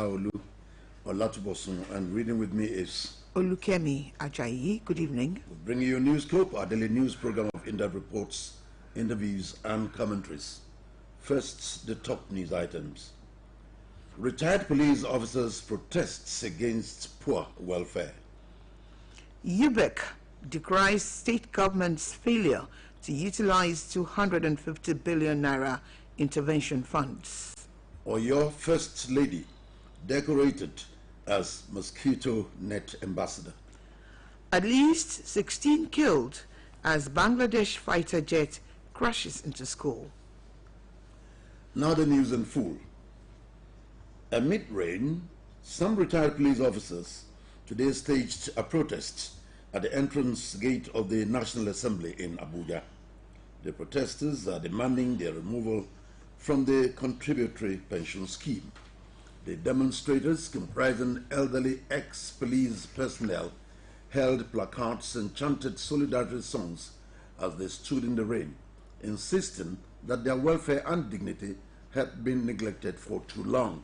Oluyole, and reading with me is Olukemi Ajayi. Good evening. We'll bring you News Scope, our daily news program of in-depth reports, interviews, and commentaries. First, the top news items. Retired police officers protests against poor welfare. UBEC decries state government's failure to utilize 250 billion naira intervention funds. Oyo First Lady decorated as mosquito net ambassador. At least 16 killed as Bangladesh fighter jet crashes into school. Now the news in full. Amid rain, some retired police officers today staged a protest at the entrance gate of the National Assembly in Abuja. The protesters are demanding their removal from the contributory pension scheme. The demonstrators, comprising elderly ex-police personnel, held placards and chanted solidarity songs as they stood in the rain, insisting that their welfare and dignity had been neglected for too long.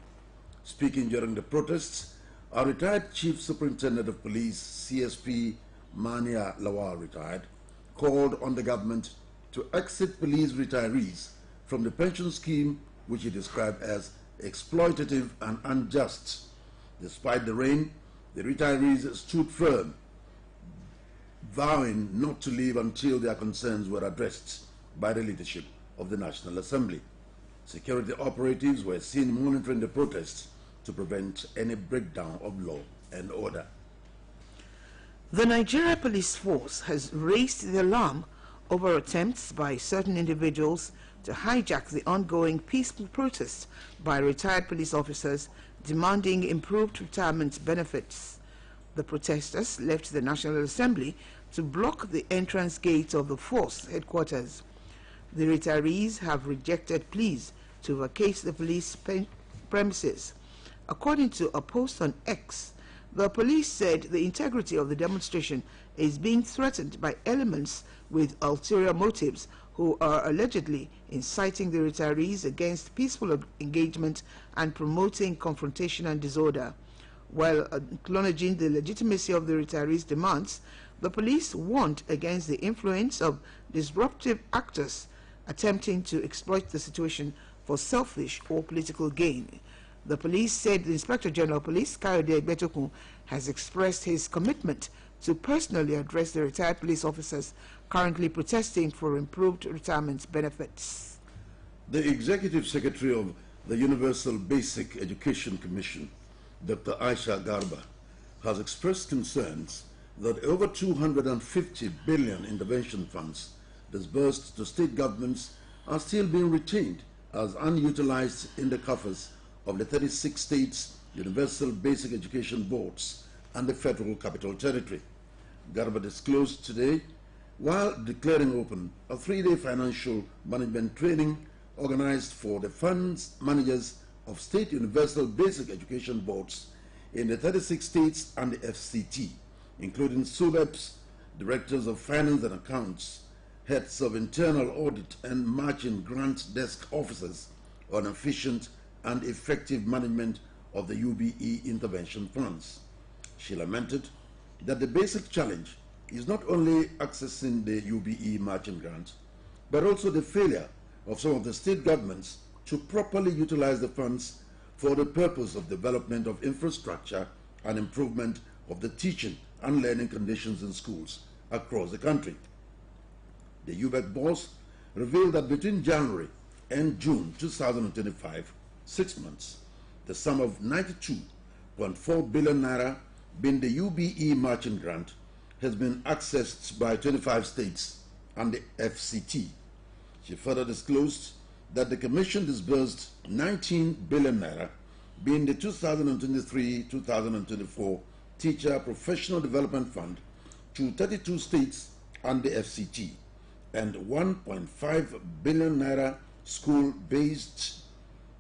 Speaking during the protests, a retired Chief Superintendent of Police, CSP Mania Lawal retired, called on the government to exit police retirees from the pension scheme, which he described as exploitative and unjust. Despite the rain, the retirees stood firm, vowing not to leave until their concerns were addressed by the leadership of the National Assembly. Security operatives were seen monitoring the protests to prevent any breakdown of law and order. The Nigeria Police Force has raised the alarm over attempts by certain individuals to hijack the ongoing peaceful protest by retired police officers demanding improved retirement benefits. The protesters left the National Assembly to block the entrance gate of the force headquarters. The retirees have rejected pleas to vacate the police premises. According to a post on X, the police said the integrity of the demonstration is being threatened by elements with ulterior motives who are allegedly inciting the retirees against peaceful engagement and promoting confrontation and disorder. While acknowledging the legitimacy of the retirees' demands, the police warned against the influence of disruptive actors attempting to exploit the situation for selfish or political gain. The police said the Inspector General of Police, Agbedotun, has expressed his commitment to personally address the retired police officers currently protesting for improved retirement benefits. The Executive Secretary of the Universal Basic Education Commission, Dr. Aisha Garba, has expressed concerns that over 250 billion intervention funds disbursed to state governments are still being retained as unutilized in the coffers of the 36 states, Universal Basic Education Boards, and the Federal Capital Territory. Garba disclosed today, while declaring open a 3-day financial management training organized for the funds managers of state Universal Basic Education Boards in the 36 states and the FCT, including SUBEPs, directors of finance and accounts, heads of internal audit and matching grant desk officers on efficient and effective management of the UBE intervention funds. She lamented that the basic challenge is not only accessing the UBE matching grant, but also the failure of some of the state governments to properly utilize the funds for the purpose of development of infrastructure and improvement of the teaching and learning conditions in schools across the country. The UBEC boss revealed that between January and June 2025, 6 months, the sum of 92.4 billion naira, being the UBE matching grant, has been accessed by 25 states and the FCT. She further disclosed that the Commission disbursed 19 billion naira, being the 2023-2024 Teacher Professional Development Fund, to 32 states and the FCT, and 1.5 billion naira School-Based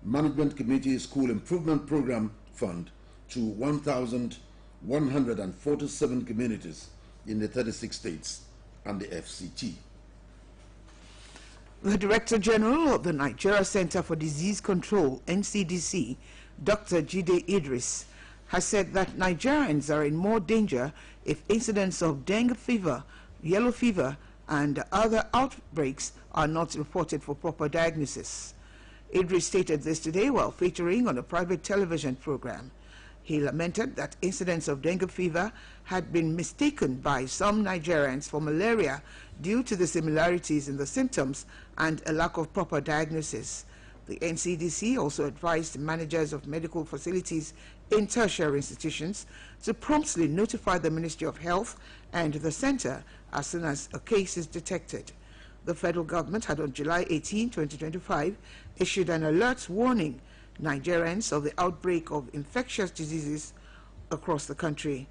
Management Committee School Improvement Program Fund to 1,147 communities in the 36 states and the FCT. The Director General of the Nigeria Center for Disease Control, NCDC, Dr. Jide Idris, has said that Nigerians are in more danger if incidents of dengue fever, yellow fever, and other outbreaks are not reported for proper diagnosis. Idris stated this today while featuring on a private television program. He lamented that incidents of dengue fever had been mistaken by some Nigerians for malaria due to the similarities in the symptoms and a lack of proper diagnosis. The NCDC also advised managers of medical facilities in tertiary institutions to promptly notify the Ministry of Health and the center as soon as a case is detected. The federal government had on July 18, 2025, issued an alert warning Nigerians of the outbreak of infectious diseases across the country.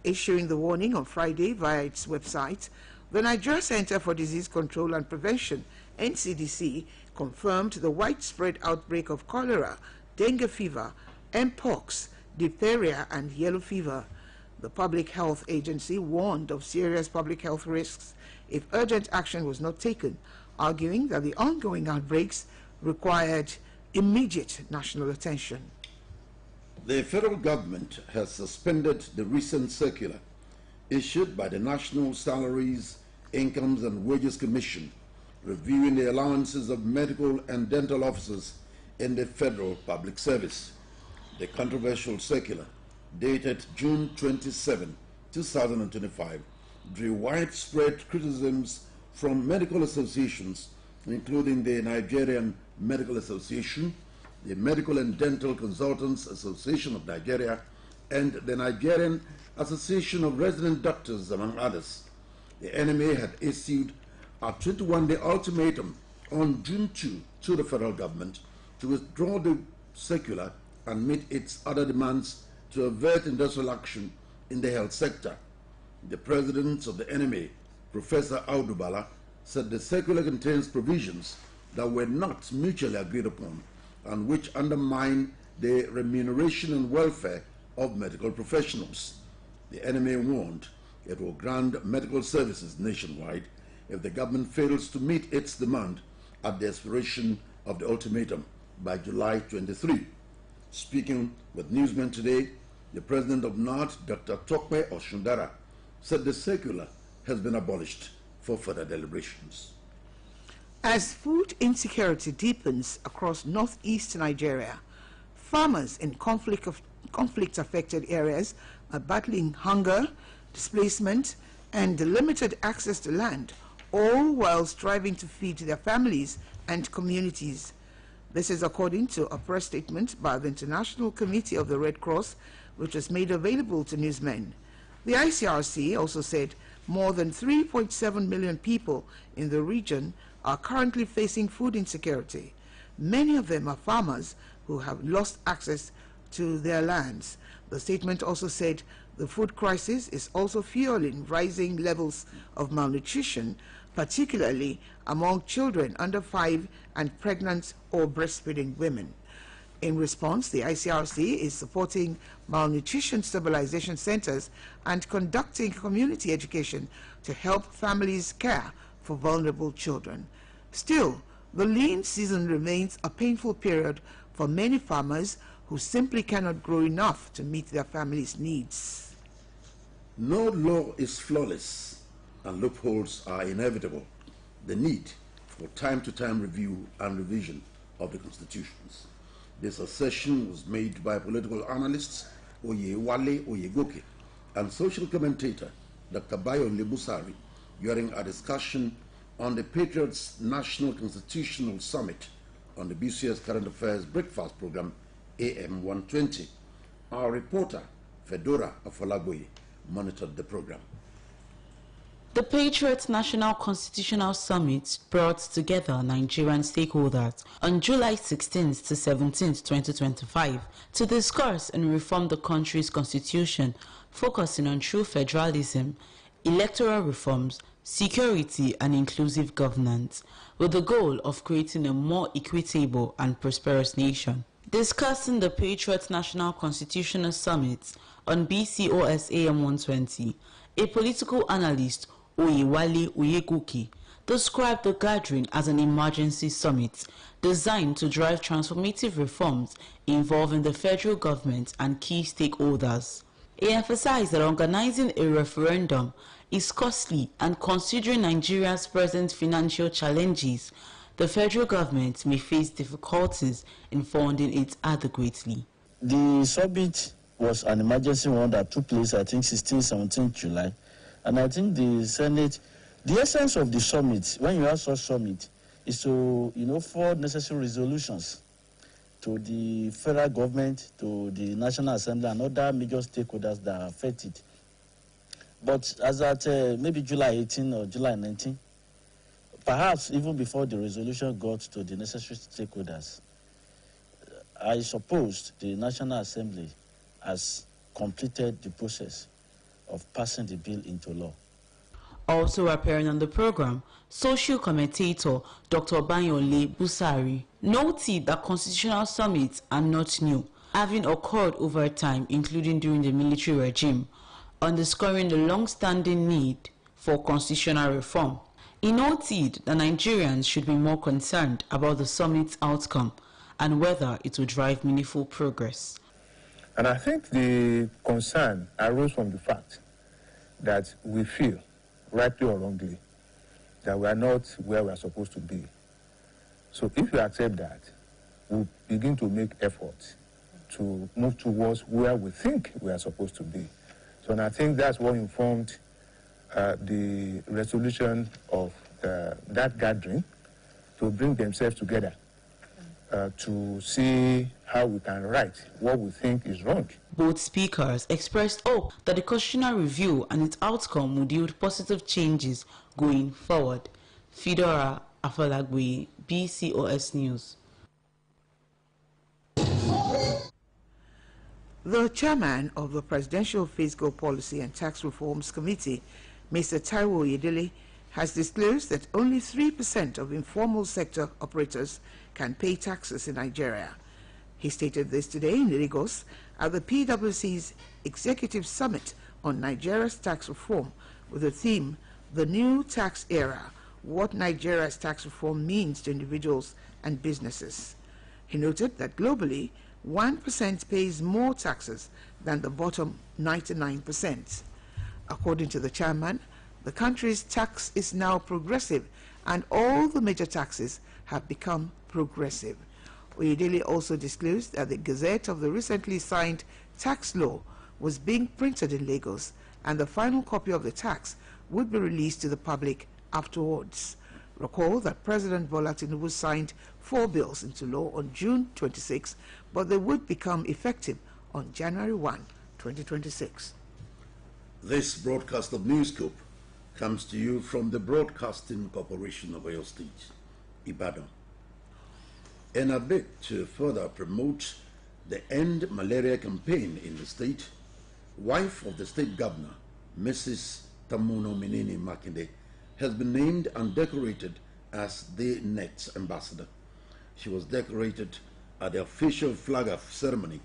Issuing the warning on Friday via its website, the Nigeria Center for Disease Control and Prevention, NCDC, confirmed the widespread outbreak of cholera, dengue fever, mpox, diphtheria, and yellow fever. The Public Health Agency warned of serious public health risks if urgent action was not taken, arguing that the ongoing outbreaks required immediate national attention. The federal government has suspended the recent circular issued by the National Salaries, Incomes and Wages Commission reviewing the allowances of medical and dental officers in the federal public service. The controversial circular, dated June 27, 2025, drew widespread criticisms from medical associations, including the Nigerian Medical Association, the Medical and Dental Consultants Association of Nigeria, and the Nigerian Association of Resident Doctors, among others. The NMA had issued a 21-day ultimatum on June 2 to the federal government to withdraw the circular and meet its other demands to avert industrial action in the health sector. The president of the NMA, Professor Audubala, said the circular contains provisions that were not mutually agreed upon and which undermine the remuneration and welfare of medical professionals. The NMA warned it will grant medical services nationwide if the government fails to meet its demand at the expiration of the ultimatum by July 23. Speaking with newsmen today, the president of NARD, Dr. Tokwe Oshundara, said the circular has been abolished for further deliberations. As food insecurity deepens across northeast Nigeria, farmers in conflict-affected areas are battling hunger, displacement, and limited access to land, all while striving to feed their families and communities. This is according to a press statement by the International Committee of the Red Cross, which was made available to newsmen. The ICRC also said more than 3.7 million people in the region are currently facing food insecurity. Many of them are farmers who have lost access to their lands. The statement also said the food crisis is also fueling rising levels of malnutrition, particularly among children under 5 and pregnant or breastfeeding women. In response, the ICRC is supporting malnutrition stabilization centers and conducting community education to help families care for vulnerable children. Still, the lean season remains a painful period for many farmers who simply cannot grow enough to meet their families' needs. No law is flawless, and loopholes are inevitable. The need for time-to-time review and revision of the constitutions. This assertion was made by political analysts Oluyole Oyegoke and social commentator Dr. Bayo Lebusari during a discussion on the Patriots National Constitutional Summit on the BCS Current Affairs Breakfast Program AM 120. Our reporter, Fedora Afolagoye, monitored the program. The Patriots National Constitutional Summit brought together Nigerian stakeholders on July 16th to 17th, 2025 to discuss and reform the country's constitution, focusing on true federalism, electoral reforms, security and inclusive governance, with the goal of creating a more equitable and prosperous nation. Discussing the Patriots National Constitutional Summit on BCOS AM 120, a political analyst, Oluyole Oyegoke, described the gathering as an emergency summit designed to drive transformative reforms involving the federal government and key stakeholders. He emphasized that organizing a referendum is costly, and considering Nigeria's present financial challenges, the federal government may face difficulties in funding it adequately. The summit was an emergency one that took place, I think, 16, 17 July. And I think the Senate, the essence of the summit, when you have such summit, is to, forward necessary resolutions to the federal government, to the National Assembly, and other major stakeholders that are affected. But as at maybe July 18 or July 19, perhaps even before the resolution got to the necessary stakeholders, I suppose the National Assembly has completed the process of passing the bill into law. Also appearing on the program, social commentator Dr. Bayonle Busari noted that constitutional summits are not new, having occurred over time, including during the military regime, underscoring the long-standing need for constitutional reform. He noted that Nigerians should be more concerned about the summit's outcome and whether it will drive meaningful progress. And I think the concern arose from the fact that we feel, rightly or wrongly, that we are not where we are supposed to be. So if we accept that, we'll begin to make efforts to move towards where we think we are supposed to be. So and I think that's what informed the resolution of that gathering, to bring themselves together to see how we can right what we think is wrong. Both speakers expressed hope that the constitutional review and its outcome would yield positive changes going forward. Fedora Afalagwe, BCOS News. The chairman of the Presidential Fiscal Policy and Tax Reforms Committee, Mr. Taiwo Oyedele, has disclosed that only 3% of informal sector operators can pay taxes in Nigeria. He stated this today in Lagos at the PwC's Executive Summit on Nigeria's tax reform with the theme, The New Tax Era, What Nigeria's Tax Reform Means to Individuals and Businesses. He noted that globally, 1% pays more taxes than the bottom 99%. According to the chairman, the country's tax is now progressive and all the major taxes have become progressive. Oyedele also disclosed that the Gazette of the recently signed tax law was being printed in Lagos and the final copy of the tax would be released to the public afterwards. Recall that President Bola Tinubu signed 4 bills into law on June 26, but they would become effective on January 1, 2026. This broadcast of Newscope comes to you from the Broadcasting Corporation of Oyo State, Ibadan. In a bid to further promote the End Malaria campaign in the state, wife of the state governor, Mrs. Tamuno Menini Makinde, has been named and decorated as the NET ambassador. She was decorated at the official flag-off ceremony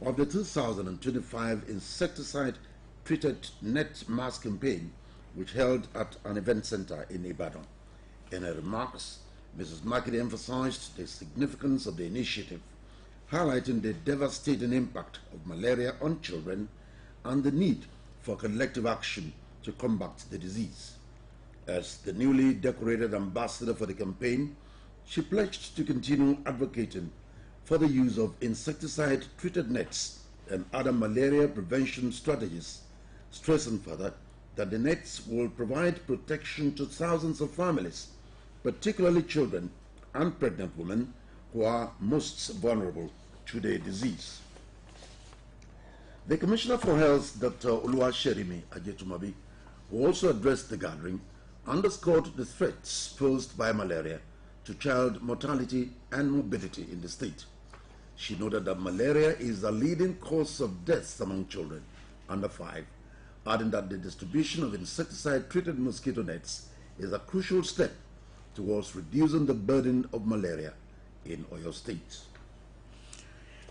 of the 2025 insecticide-treated net mass campaign, which held at an event center in Ibadan. In her remarks, Mrs. Makinde emphasized the significance of the initiative, highlighting the devastating impact of malaria on children and the need for collective action to combat the disease. As the newly decorated ambassador for the campaign, she pledged to continue advocating for the use of insecticide-treated nets and other malaria prevention strategies, stressing further that the nets will provide protection to thousands of families, particularly children and pregnant women who are most vulnerable to the disease. The Commissioner for Health, Dr. Oluyole Agbedotun, who also addressed the gathering, underscored the threats posed by malaria to child mortality and morbidity in the state. She noted that malaria is the leading cause of deaths among children under 5, adding that the distribution of insecticide-treated mosquito nets is a crucial step towards reducing the burden of malaria in Oyo State.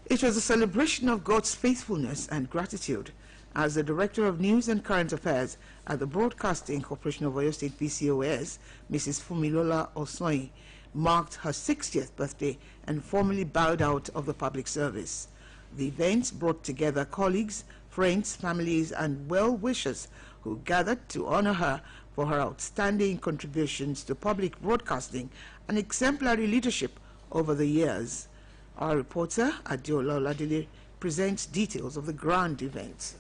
It was a celebration of God's faithfulness and gratitude as the Director of News and Current Affairs at the Broadcasting Corporation of Oyo State BCOS, Mrs. Fumilola Osoyin, marked her 60th birthday and formally bowed out of the public service. The event brought together colleagues, friends, families, and well-wishers who gathered to honor her for her outstanding contributions to public broadcasting and exemplary leadership over the years. Our reporter, Adiola Oladile, presents details of the grand event.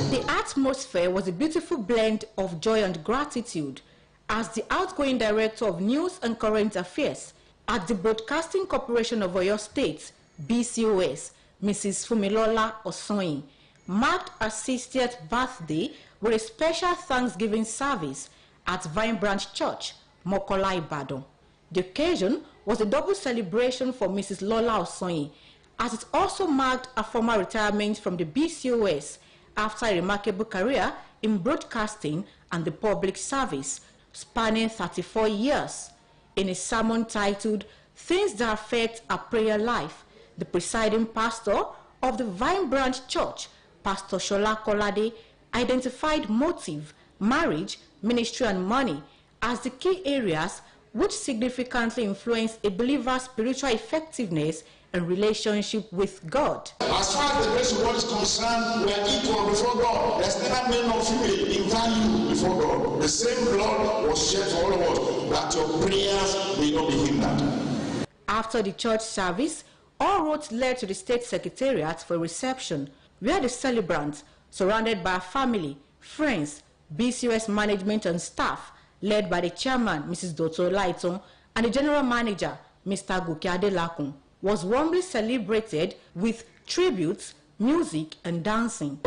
The atmosphere was a beautiful blend of joy and gratitude as the outgoing Director of News and Current Affairs at the Broadcasting Corporation of Oyo State, BCOS, Mrs. Fumilola Osoyin, marked her 60th birthday with a special Thanksgiving service at Vine Branch Church, Mokola, Ibadan. The occasion was a double celebration for Mrs. Lola Osoyin, as it also marked a formal retirement from the BCOS after a remarkable career in broadcasting and the public service, spanning 34 years. In a sermon titled, "Things That Affect Our Prayer Life," the presiding pastor of the Vine Branch Church, Pastor Shola Kolade, identified motive, marriage, ministry, and money as the key areas which significantly influence a believer's spiritual effectiveness and relationship with God. As far as the grace of God is concerned, we are equal before God. There's neither male nor female in value before God. The same blood was shed for all of us, that your prayers may not be hindered. After the church service, all roads led to the state secretariat for reception, where the celebrants, surrounded by family, friends, BCOS management and staff, led by the chairman, Mrs. Dr. Oluyole, and the general manager, Mr. Gukade Lakun, was warmly celebrated with tributes, music, and dancing.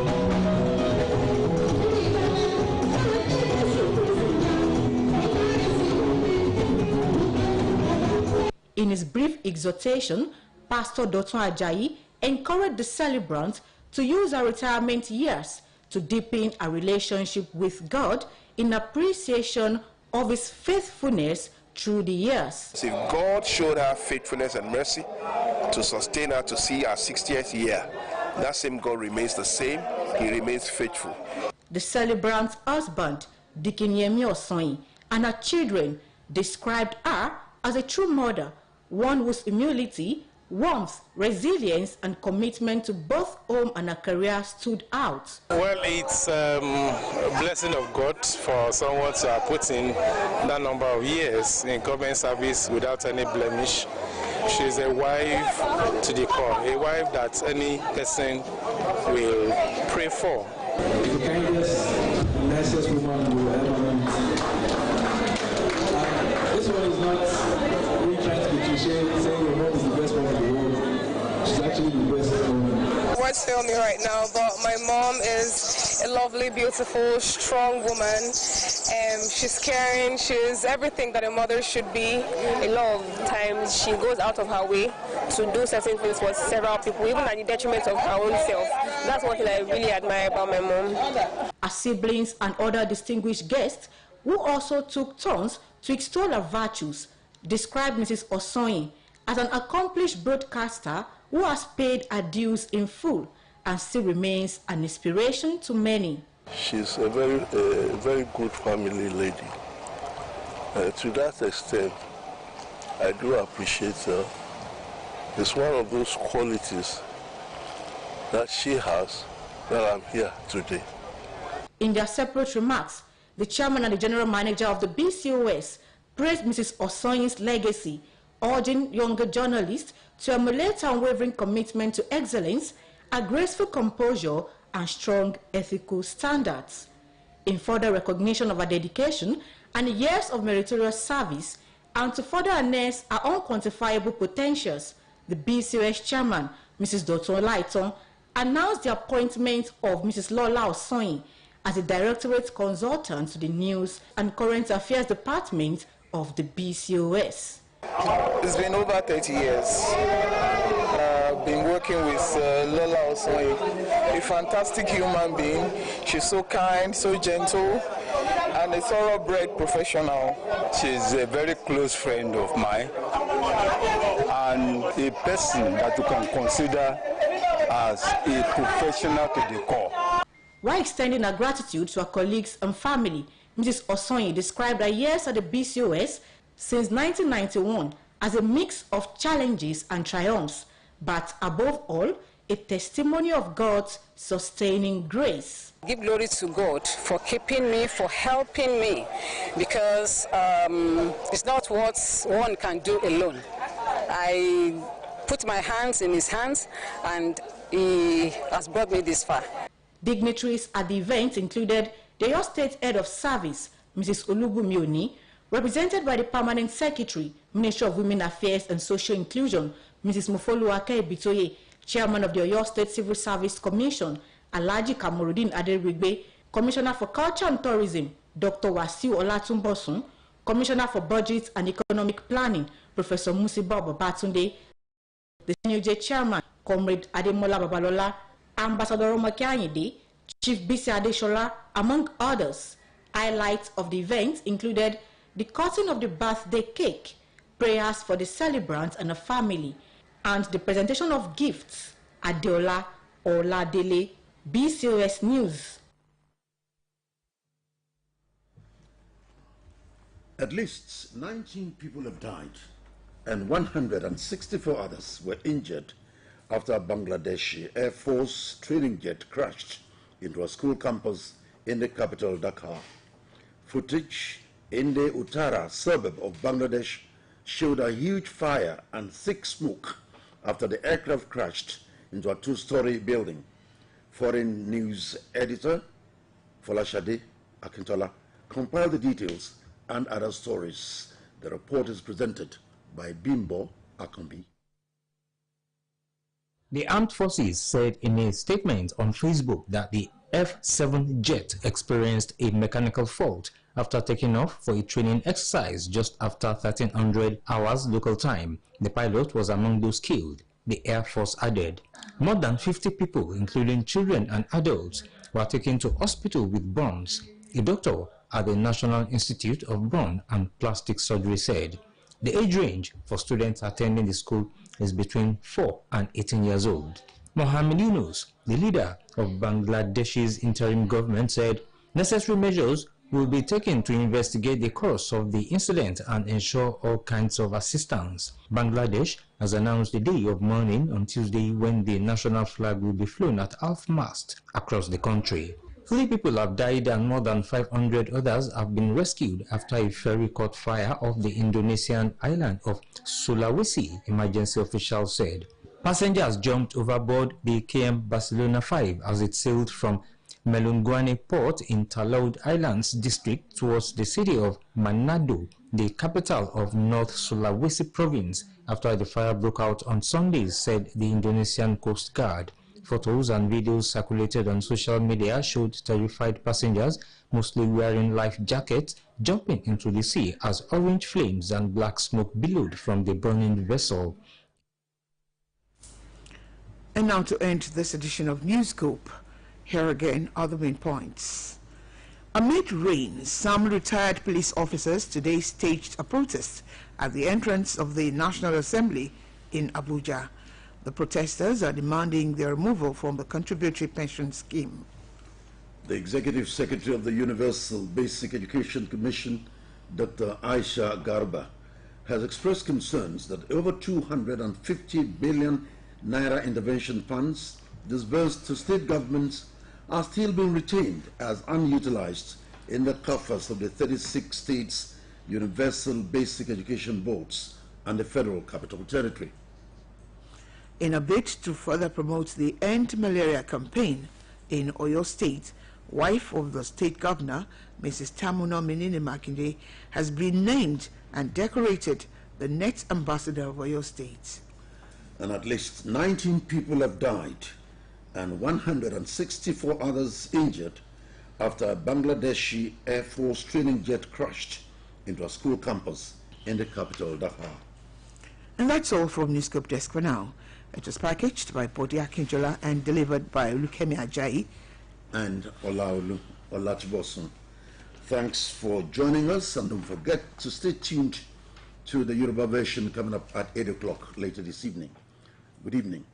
In his brief exhortation, Pastor Dr. Ajayi encouraged the celebrants to use our retirement years to deepen our relationship with God in appreciation of his faithfulness through the years. If God showed her faithfulness and mercy to sustain her to see her 60th year, that same God remains the same. He remains faithful. The celebrant's husband, Deacon Yemi Osoyin, and her children described her as a true mother, one whose humility, warmth, resilience, and commitment to both home and her career stood out. Well, it's a blessing of God for someone to have put in that number of years in government service without any blemish. She's a wife to the core, a wife that any person will pray for. The kindest, nicest woman you will ever meet. This one is not really trying to be cliche, saying your mom is the best woman in the world. She's actually the best woman. Words fail me right now, but my mom is a lovely, beautiful, strong woman. She's caring. She's everything that a mother should be. A lot of times she goes out of her way to do certain things for several people, even at the detriment of her own self. That's one thing I really admire about my mom. Her siblings and other distinguished guests who also took turns to extol her virtues described Mrs. Osoyin as an accomplished broadcaster who has paid her dues in full and still remains an inspiration to many. She's a very good family lady. To that extent, I do appreciate her. It's one of those qualities that she has that I'm here today. In their separate remarks, the chairman and the general manager of the BCOS praised Mrs. Osoyin's legacy, urging younger journalists to emulate her unwavering commitment to excellence, a graceful composure, and strong ethical standards. In further recognition of her dedication and years of meritorious service, and to further harness her unquantifiable potentials, the BCOS chairman, Mrs. Dr. Oluyole, announced the appointment of Mrs. Lola Osoyin as the Directorate Consultant to the News and Current Affairs Department of the BCOS. It's been over 30 years. I've been working with Lola Osoi, a fantastic human being. She's so kind, so gentle, and a thoroughbred professional. She's a very close friend of mine and a person that you can consider as a professional to the core. While extending her gratitude to her colleagues and family, Mrs. Osonyi described her years at the BCOS since 1991 as a mix of challenges and triumphs, but above all, a testimony of God's sustaining grace. Give glory to God for keeping me, for helping me, because it's not what one can do alone. I put my hands in his hands, and he has brought me this far. Dignitaries at the event included the Oyo State Head of Service, Mrs. Olugumiyoni, represented by the Permanent Secretary, Ministry of Women Affairs and Social Inclusion, Mrs. Mofoluwake Bitoye, Chairman of the Oyo State Civil Service Commission, Alhaji Kamorudin Aderigbe, Commissioner for Culture and Tourism, Dr. Wasiu Olatunbosun, Commissioner for Budget and Economic Planning, Professor Musiba Babatunde, the NUJ Chairman, Comrade Ademola Babalola, Ambassador Romoke Anyide, Chief Bisi Adeshola, among others. Highlights of the event included the cutting of the birthday cake, prayers for the celebrant and the family, and the presentation of gifts. Adeola Oladele, BCOS News. At least 19 people have died and 164 others were injured after a Bangladeshi Air Force training jet crashed into a school campus in the capital Dhaka. Footage in the Uttara suburb of Bangladesh showed a huge fire and thick smoke after the aircraft crashed into a two-story building. Foreign News editor Folashade Akintola compiled the details and other stories. The report is presented by Bimbo Akombi. The armed forces said in a statement on Facebook that the F-7 jet experienced a mechanical fault after taking off for a training exercise just after 1300 hours local time. The pilot was among those killed. The Air Force added, more than 50 people, including children and adults, were taken to hospital with burns. A doctor at the National Institute of Burn and Plastic Surgery said the age range for students attending the school is between 4 and 18 years old. Mohammed Yunus, the leader of Bangladesh's interim government, said necessary measures will be taken to investigate the cause of the incident and ensure all kinds of assistance. Bangladesh has announced a day of mourning on Tuesday when the national flag will be flown at half-mast across the country. 3 people have died and more than 500 others have been rescued after a ferry caught fire off the Indonesian island of Sulawesi, emergency officials said. Passengers jumped overboard the KM Barcelona 5 as it sailed from Melunguane port in Talaud Islands district towards the city of Manado, the capital of North Sulawesi province, after the fire broke out on Sunday, said the Indonesian Coast Guard. Photos and videos circulated on social media showed terrified passengers, mostly wearing life jackets, jumping into the sea as orange flames and black smoke billowed from the burning vessel. And now to end this edition of News Scoop, here again are the main points. Amid rain, some retired police officers today staged a protest at the entrance of the National Assembly in Abuja. The protesters are demanding their removal from the contributory pension scheme. The Executive Secretary of the Universal Basic Education Commission, Dr. Aisha Garba, has expressed concerns that over 250 billion naira intervention funds disbursed to state governments are still being retained as unutilized in the coffers of the 36 states' Universal Basic Education Boards and the Federal Capital Territory. In a bid to further promote the End Malaria campaign in Oyo State, wife of the state governor, Mrs. Tamuno Menini Makinde, has been named and decorated the next ambassador of Oyo State. And at least 19 people have died and 164 others injured after a Bangladeshi Air Force training jet crashed into a school campus in the capital, Dhaka. And that's all from News Scoop Desk for now. It was packaged by Bodi Akinjola and delivered by Olukemi Ajayi and Olatibosun. Thanks for joining us, and don't forget to stay tuned to the Yoruba version coming up at 8 o'clock later this evening. Good evening.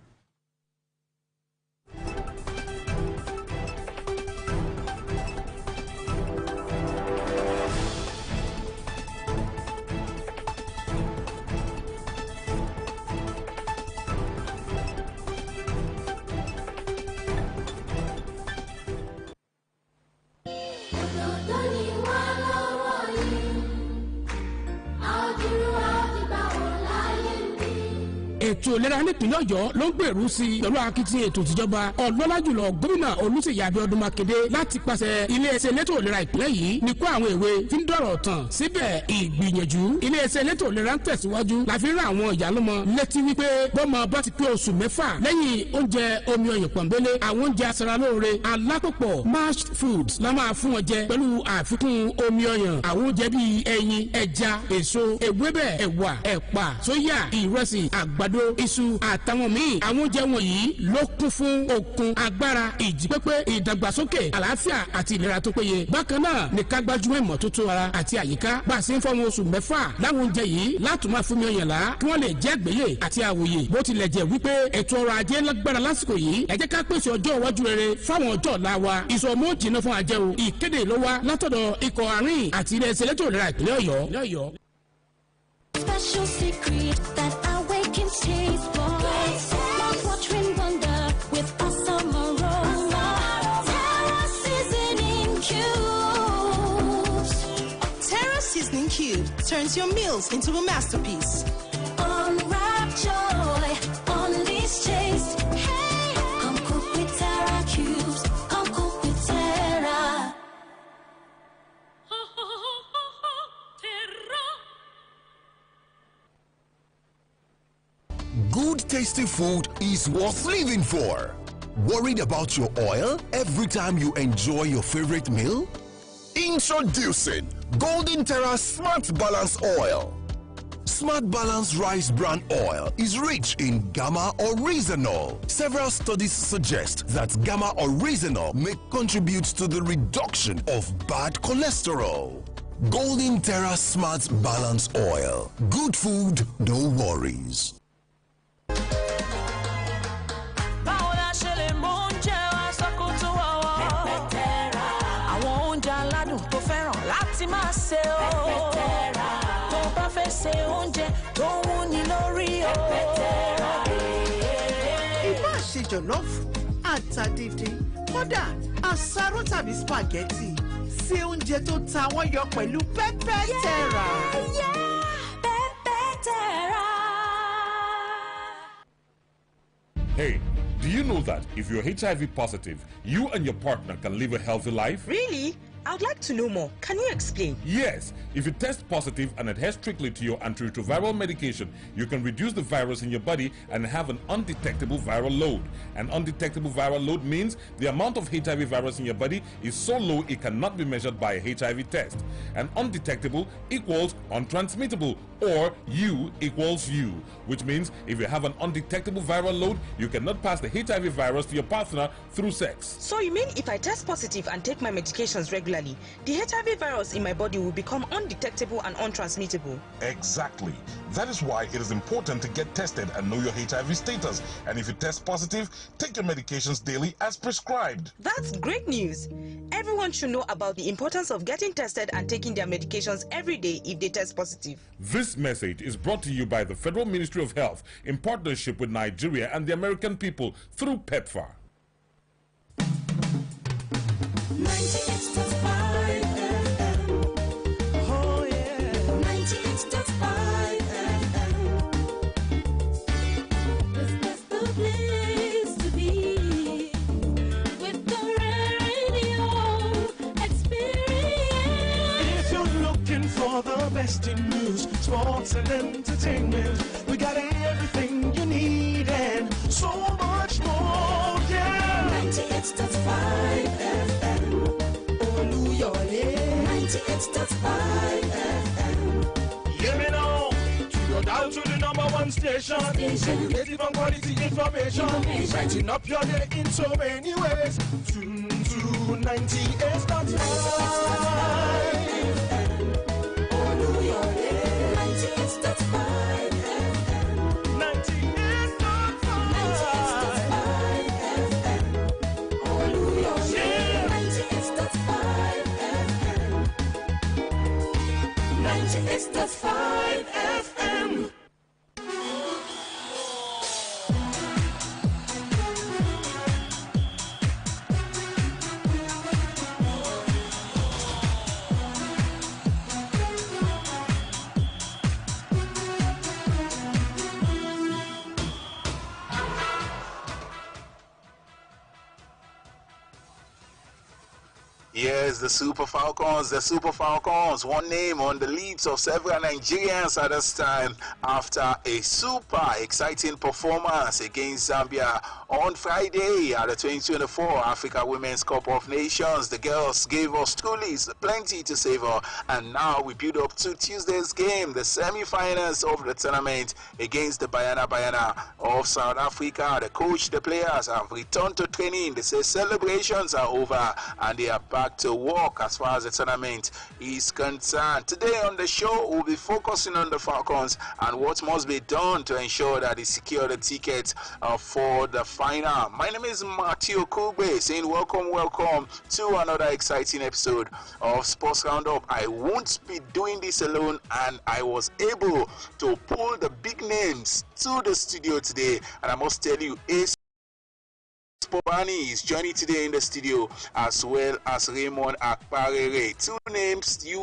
ètò ìlera nípìnlẹ̀ Ọ̀yọ́ ló ń gbèrú sí i pẹ̀lú akitiyan ètò ìjọba ọlọ́lá jùlọ gómìnà Olúṣèyí Abíọ́dún Mákindé láti pàṣẹ iléeṣẹ́ elétò ìlera ìpínlẹ̀ yìí ní kó àwọn èwe tí ń dọ̀rọ̀ tàn síbẹ̀ ìgbìyànjú iléeṣẹ́ elétò ìlera ń tẹ̀síwájú láfi rán àwọn ìyálọ́mọ létí wípé bọ́mọ bá ti pé oṣù mẹ́fà lẹ́yìn oúnjẹ omi ọyàn pọ̀nbélé àwọn oúnjẹ aṣaralóore alápòpọ̀ mashed foods la máa fún wọn jẹ pẹ̀lú àfikún omi ọyàn àwọn oúnjẹ bíi ẹyin ẹja èso ewébẹ̀ ẹ̀wà ẹ̀pà sóyà ìrẹsì àgbàdo iṣu àtàwọn míì àwọn oúnjẹ wọ̀nyí ló kún fún okun agbára ìjípépé ìdàgbàsókè àlàáfíà àti ìlera tó péye bákan náà ní ká gbájúmọ́ ìmọ́tótó ara àti àyíká bá a ṣe ń fọmọ oṣù mẹ́fà láwọn oúnjẹ yìí láti máa fún mi ọyàn lá kí wọ́n lè jẹ́ àgbéyè àti àwòyè bó tilẹ̀ jẹ́ wípé ètò ọrọ̀ ajé lágbára lásìkò yìí ẹ jẹ́ ká pèsè ọjọ́ iwájú rere fáwọn ọjọ́ ọ̀la wa ìsọmọ jìnnà fún ajẹ́ o ìkéde ló wá látọ̀dọ̀ ikọ̀ àárín àti iléeṣẹ́ elétò ìlera ìpínlẹ̀ Ọ̀yọ́. Special secret that awakens taste buds. Mouth-watering wonder with awesome aroma. Terra seasoning cubes. Terra seasoning cube turns your meals into a masterpiece. Unwrap joy, unleash taste. Hey, come cook with Terra cubes. Come cook with Terra. Good tasty food is worth living for. Worried about your oil every time you enjoy your favorite meal? Introducing Golden Terra Smart Balance Oil. Smart Balance Rice Bran Oil is rich in gamma oryzanol. Several studies suggest that gamma oryzanol may contribute to the reduction of bad cholesterol. Golden Terra Smart Balance Oil. Good food, no worries. Ìbá ṣe jọ̀lọ́ọ̀fù àtàdìdì kódà àsáró tàbí spaghetti ṣe oúnjẹ tó ta wọ́n yọ pẹ̀lú pẹ́pẹ́ tẹ́ra. Pẹ́pẹ́ tẹ́ra. Hey, do you know that if you're HIV positive, you and your partner can live a healthy life? Really? I would like to know more. Can you explain? Yes. If you test positive and adhere strictly to your antiretroviral medication, you can reduce the virus in your body and have an undetectable viral load. An undetectable viral load means the amount of HIV virus in your body is so low it cannot be measured by a HIV test. And undetectable equals untransmittable, or U equals U, which means if you have an undetectable viral load, you cannot pass the HIV virus to your partner through sex. So you mean if I test positive and take my medications regularly, the HIV virus in my body will become undetectable and untransmittable? Exactly. That is why it is important to get tested and know your HIV status. And if you test positive, take your medications daily as prescribed. That's great news. Everyone should know about the importance of getting tested and taking their medications every day if they test positive. This message is brought to you by the Federal Ministry of Health in partnership with Nigeria and the American people through PEPFAR. 98.5 FM. Oh yeah. 98.5 FM. This is the place to be. With the radio experience. If you're looking for the best in news, sports and entertainment, we got everything you need and so much more. Yeah. 98.5 FM. Oluyole. 98.5 FM. Hear me now. To your dial Well, to the number one station. Native and quality information. Lighting up your day in so many ways. Tune to 98.5. Oluyole 98.5 FM. 98.5 FM. Oluyole 98.5 FM. 98.5 FM. Yes, the Super Falcons, one name on the lips of several Nigerians at this time after a super exciting performance against Zambia on Friday at the 2024 Africa Women's Cup of Nations. The girls gave us truly plenty to savor, and now we build up to Tuesday's game, the semi-finals of the tournament against the Bayana of South Africa. The coach, the players have returned to training. They say celebrations are over and they are back to work as far as the tournament is concerned. Today on the show, we'll be focusing on the Falcons and what must be done to ensure that they secure the tickets for the final. My name is Matthew Kugbe, saying welcome to another exciting episode of Sports Roundup. I won't be doing this alone, and I was able to pull the big names to the studio today, and I must tell you, Spobani is joining today in the studio, as well as Raymond Akparere. Two names you